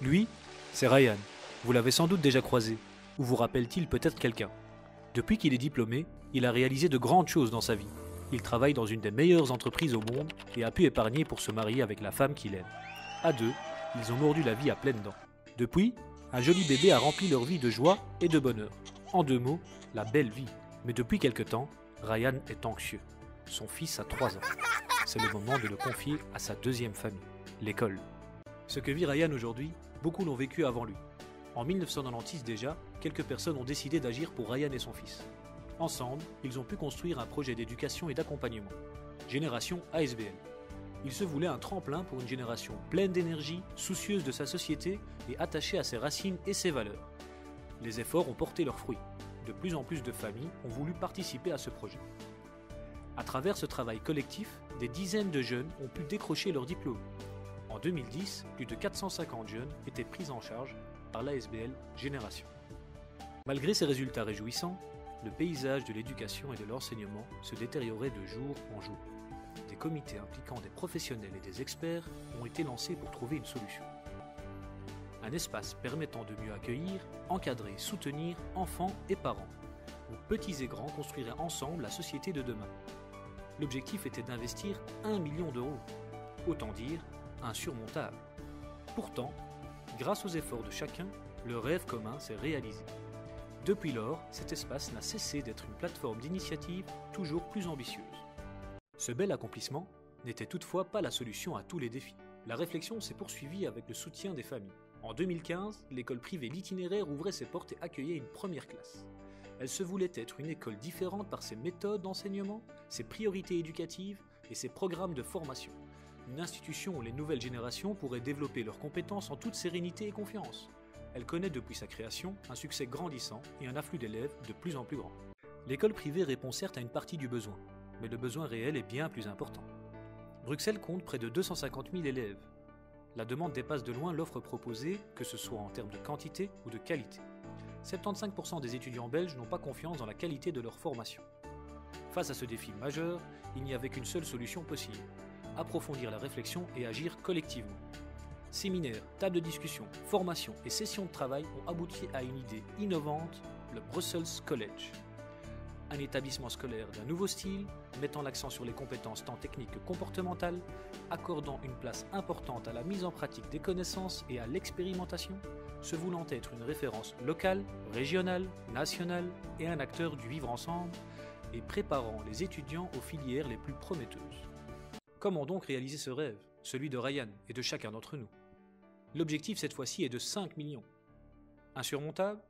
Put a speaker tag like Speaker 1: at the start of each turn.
Speaker 1: Lui, c'est Ryan. Vous l'avez sans doute déjà croisé, ou vous rappelle-t-il peut-être quelqu'un. Depuis qu'il est diplômé, il a réalisé de grandes choses dans sa vie. Il travaille dans une des meilleures entreprises au monde et a pu épargner pour se marier avec la femme qu'il aime. À deux, ils ont mordu la vie à pleines dents. Depuis, un joli bébé a rempli leur vie de joie et de bonheur. En deux mots, la belle vie. Mais depuis quelque temps, Ryan est anxieux. Son fils a 3 ans. C'est le moment de le confier à sa deuxième famille, l'école. Ce que vit Ryan aujourd'hui, beaucoup l'ont vécu avant lui. En 1996 déjà, quelques personnes ont décidé d'agir pour Ryan et son fils. Ensemble, ils ont pu construire un projet d'éducation et d'accompagnement. Génération ASBL. Il se voulait un tremplin pour une génération pleine d'énergie, soucieuse de sa société et attachée à ses racines et ses valeurs. Les efforts ont porté leurs fruits. De plus en plus de familles ont voulu participer à ce projet. À travers ce travail collectif, des dizaines de jeunes ont pu décrocher leur diplôme. En 2010, plus de 450 jeunes étaient pris en charge par l'ASBL Génération. Malgré ces résultats réjouissants, le paysage de l'éducation et de l'enseignement se détériorait de jour en jour. Des comités impliquant des professionnels et des experts ont été lancés pour trouver une solution. Un espace permettant de mieux accueillir, encadrer, soutenir enfants et parents, où petits et grands construiraient ensemble la société de demain. L'objectif était d'investir 1 million d'euros. Autant dire, insurmontable. Pourtant, grâce aux efforts de chacun, le rêve commun s'est réalisé. Depuis lors, cet espace n'a cessé d'être une plateforme d'initiative toujours plus ambitieuse. Ce bel accomplissement n'était toutefois pas la solution à tous les défis. La réflexion s'est poursuivie avec le soutien des familles. En 2015, l'école privée L'Itinéraire ouvrait ses portes et accueillait une première classe. Elle se voulait être une école différente par ses méthodes d'enseignement, ses priorités éducatives et ses programmes de formation. Une institution où les nouvelles générations pourraient développer leurs compétences en toute sérénité et confiance. Elle connaît depuis sa création un succès grandissant et un afflux d'élèves de plus en plus grand. L'école privée répond certes à une partie du besoin, mais le besoin réel est bien plus important. Bruxelles compte près de 250 000 élèves. La demande dépasse de loin l'offre proposée, que ce soit en termes de quantité ou de qualité. 75% des étudiants belges n'ont pas confiance dans la qualité de leur formation. Face à ce défi majeur, il n'y avait qu'une seule solution possible: approfondir la réflexion et agir collectivement. Séminaires, tables de discussion, formations et sessions de travail ont abouti à une idée innovante, le Brussels College. Un établissement scolaire d'un nouveau style, mettant l'accent sur les compétences tant techniques que comportementales, accordant une place importante à la mise en pratique des connaissances et à l'expérimentation, se voulant être une référence locale, régionale, nationale et un acteur du vivre ensemble, et préparant les étudiants aux filières les plus prometteuses. Comment donc réaliser ce rêve, celui de Ryan et de chacun d'entre nous? L'objectif cette fois-ci est de 5 millions. Insurmontable?